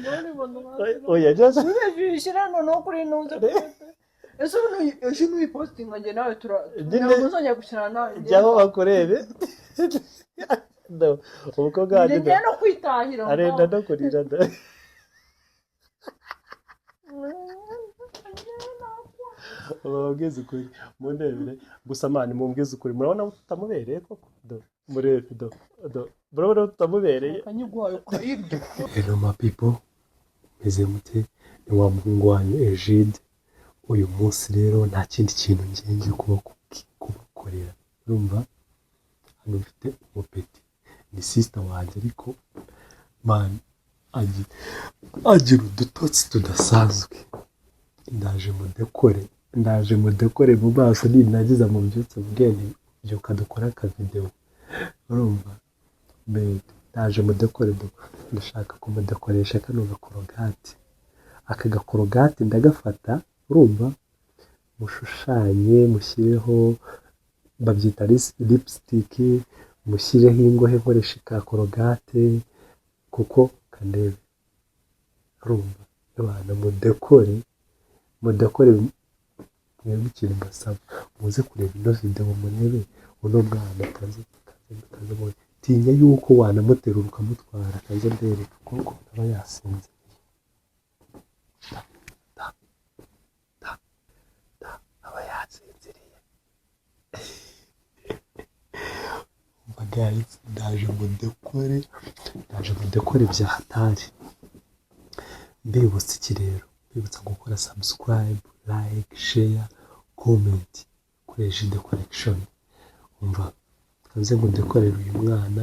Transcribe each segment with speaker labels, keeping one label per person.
Speaker 1: None bono
Speaker 2: oya just
Speaker 1: ubeshishira no kuri nunze ese uyu posting nge nawe
Speaker 2: nyine
Speaker 1: turamuzongera gushyira nawe
Speaker 2: jyaho bakurebe no umukobwa wanjye
Speaker 1: njye no kwitahira
Speaker 2: arenda no kurira da bababwiza ukuri mundebere gusa mani mumbwiza ukuri murabona tutamubereye koko do murebe do murabona tutamubereye
Speaker 1: kanyiguhaye ukayirya.
Speaker 2: hello my people meze mute ni wa muhungu wanyu Egide uyu munsi rero nta kindi kintu ngiye kubakorera urumva hano mfite umupeti ni sister wanjye ariko man agira udutotsi tudasanzwe ndaje mudekore mu maso ninagiza mu byutse bwene byuka dukora akavideo urumva ndaje mudekore ndashaka kumudekoresha kano gakorogati aka gakorogati ndagafata urumva mushushanye mushyireho babyita lipstick mushyireho ingohe nkoresha ka korogate kuko kandebe urumva abana mudekore mwebwe ikintu mbasaba muze kureba ino video murebe uno mwana kaze tinya yuko wanamuterura ukamutwara kaze ndebe kuko aba yasinze aba yasinziriye guys ndaje mudekore bya hatari mbibutsa iki rero mbibutsa gukora subscribe like share comment kuri Egide collection umva kaze mudekorera uyu mwana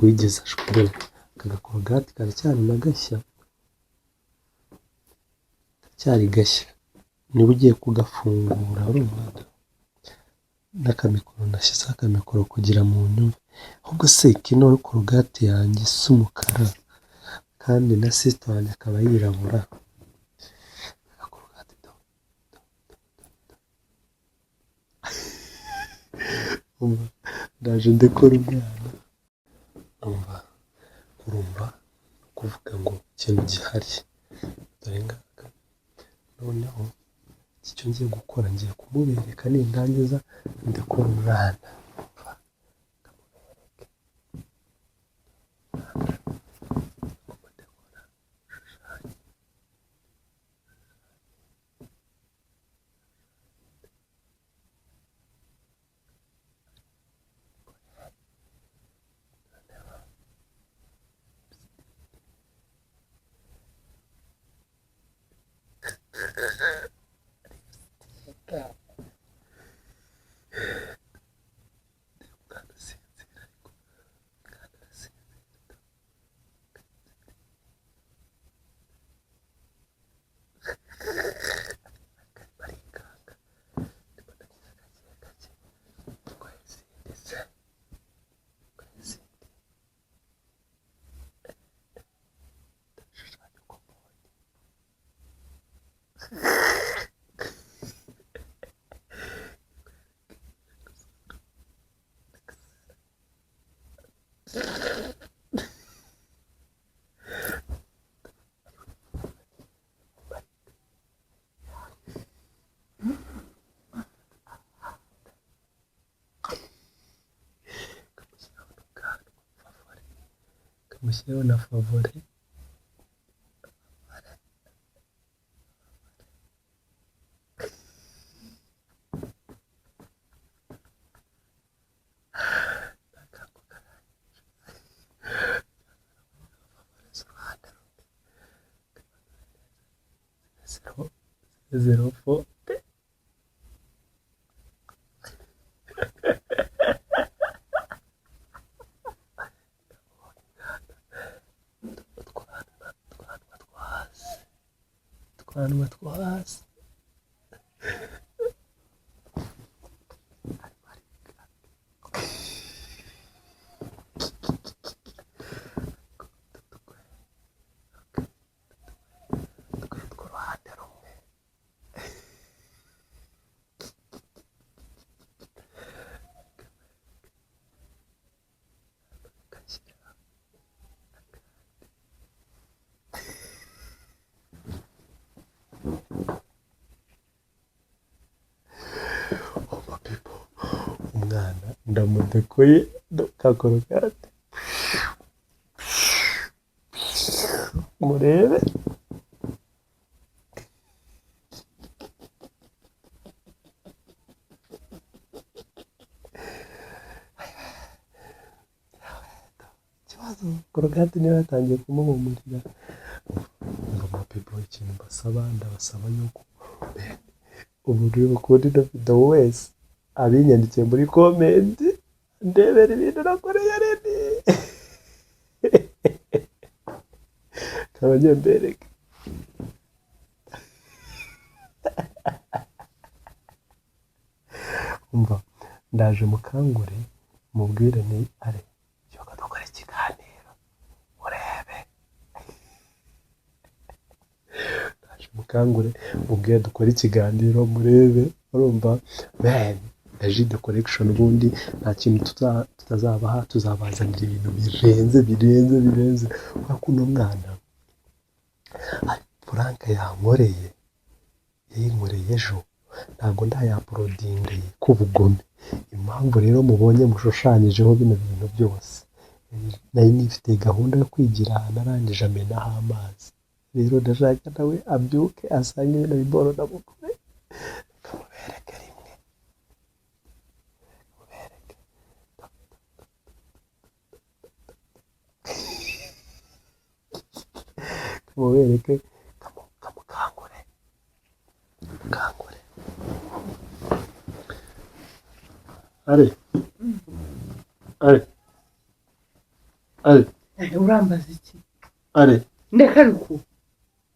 Speaker 2: wigeze ashobora kagakorogati karacyari nagashya cyari gashya niba ugiye kugafungura urumva n'akamikoro nashyize akamikoro kugira mu nyumve ahubwo se kino korogati yanjye isa umukara kandi na sister wanjye akaba yirabura akorogati umva ndaje ndekora umwana urumva kuvuga ngo ikintu gihari dore ngaka noneho iki cyo ngiye gukora ngiye kumubereka nindangiza ndekora umwana kamushyiraho na favori zero four twanwa two hasi mwana ndamudekoye kakorogate murebe korogate niyo yatangiye kumuhumurira ngo mapipo ikintu ndabasaba yuko ubu rero bakunda ino video wese abinyandikiye muri comment ndebera ibintu nakoreye redi kabanyembereke umva ndaje mukangure mubwire ni are cyoka dukora ikiganiro urebe ndaje mukangure mubwire dukora ikiganiro murebe urumva man Agide collection ubundi nta kintu tutazabaha tuzabazanira ibintu birenze kwa kuno mwana Frank yankoreye ejo ntabwo ndayaprodinga kubugome impamvu rero mubonye mushushanyijeho bino bintu byose nari nifite gahunda yo kwigira narangije amenaho amazi rero ndashaka nawe abyuke asange na biboro ndamukore kamubereke rimwe kamubereke kamukangure are
Speaker 1: urambaza iki
Speaker 2: are
Speaker 1: ndeka ruku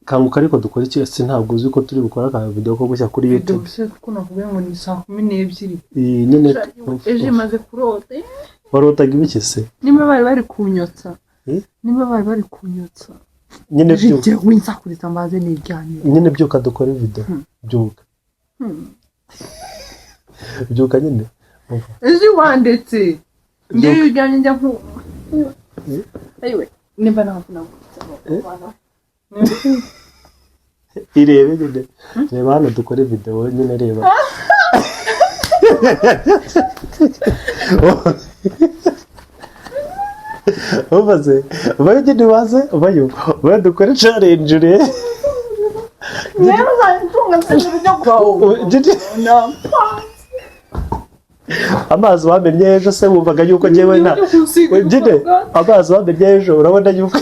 Speaker 2: kanguka ariko dukora iki se ntabwo uzi ko turi gukora ka video ko gushya kuri YouTube
Speaker 1: se kuko navuye ngo ni saa 12
Speaker 2: nyine
Speaker 1: eje maze kurota
Speaker 2: warotaga ibiki se
Speaker 1: nimba bari kunyotsa
Speaker 2: nyine byuka
Speaker 1: winsakuriza mbaze n'iryanye
Speaker 2: nyine byuka dukora video byuka nyine
Speaker 1: eje wandetse ndiye ujyanye njya ku ayiwe nimba nakuna
Speaker 2: irebe nyine reba hano dukore video nyine reba ubaze bagende baze bayo dukore challenge re
Speaker 1: nero zantunga byo kwawo
Speaker 2: amazi wamenye ejo se wumvaga yuko ngewe na njye amazi wamenye ejo urabona yuko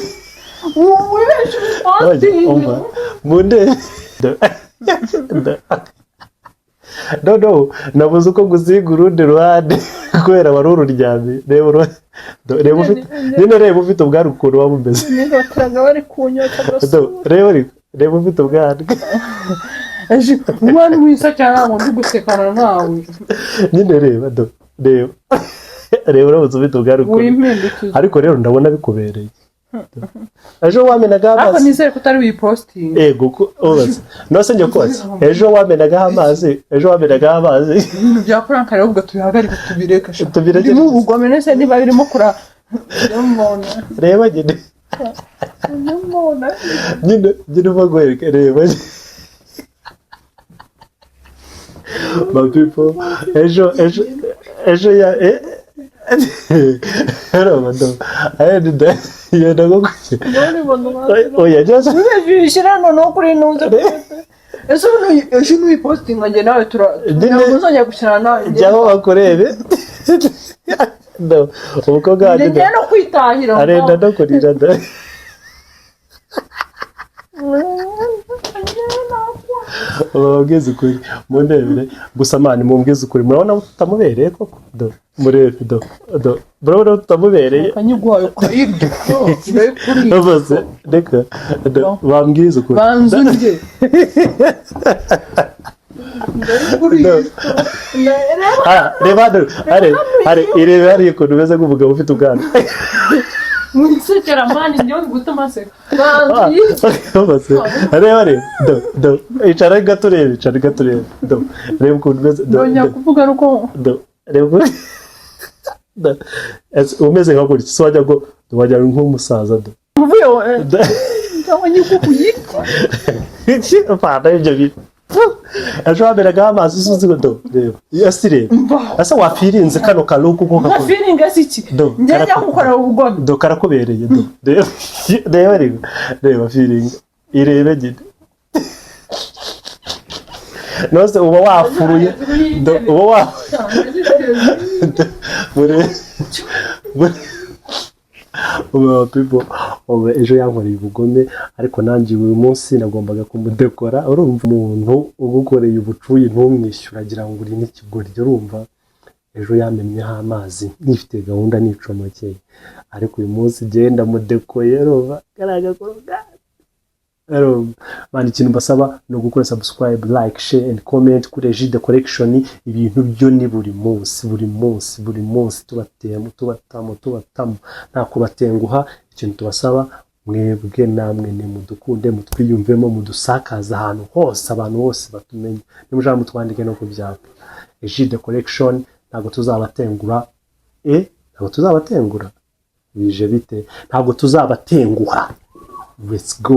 Speaker 2: munde no nabuze uko gusiga urundi ruhande kubera wari ururyamye reba ufite ubwanwa ukuntu waba umeze reba ufite ubwanwa
Speaker 1: umwana wisa cyane ngo ndi gusekana nawe
Speaker 2: nyine reba urabuze ufite ubwanwa ariko rero ndabona bikubereye ejo wamenaga amazi
Speaker 1: ariko nizere ko utari wiposting
Speaker 2: ego obaze no se njye kose ejo wamenaga amazi
Speaker 1: ibintu bya Frank rero ubwo tubihagarika tubireke mu bugome nese niba birimo kura
Speaker 2: reba nyine bagwereke reba my people ejo ya hello madam ayenda go oya just
Speaker 1: bishira no kuri nunze eso no posting nge nawe turazongera gushira nawe
Speaker 2: jyaho bakorebe no umukobwa
Speaker 1: njye no kwitahira
Speaker 2: arenda no kurira da ubwiza ukuri mundebere gusa mani mumbwiza ukuri murabona tutamubereye koko murebe murabona tutamubereye
Speaker 1: kanyugwayo kwiryo
Speaker 2: bose reka bambwiza ukuri
Speaker 1: banzunge
Speaker 2: reba irebe hari ukuntu umeze nk'umugabo ufite ubwanwa
Speaker 1: mwisekera mani njyewe gutuma se
Speaker 2: reba icara gaturebe reba ukuntu umeze
Speaker 1: ndonya kuvuga nuko
Speaker 2: reba umeze nka gutya so wajya nk'umusaza
Speaker 1: uvuye cyangwa nyuko kuyitwa
Speaker 2: iki apana ibyo bintu ejo waberaga amazi usuzi ngo do reba yasi reba asa wafirinze kano kaluku ko
Speaker 1: na feeling asiki njya gukora ubugome
Speaker 2: do karakubereye do reba feeling irebe gide nose uba wafuruye do uba wa uba people uba ejo yankoreye ubugome ariko nanjye uyu munsi nagombaga kumudekora urumva umuntu ugukoreye ubucuyi ntumwishyura agira ngo uri n'ikigoryi urumva ejo yamenyeho amazi nifite gahunda nicomokeye ariko uyu munsi genda mudekoye rova karagakoroga mani ikintu mbasaba no gukora subscribe like share and comment kuri Egide Collection ibintu byo ni buri munsi tubatamo nta kubatenguha ikintu tubasaba mwebwe namwe ni mudukunde mutwiyumvemo mudusakaza ahantu hose abantu bose batumenye nimujana mutwandike no kubyapa Egide Collection ntago tuzabatengura ntago tuzabatengura bije bite ntago tuzabatenguha let's go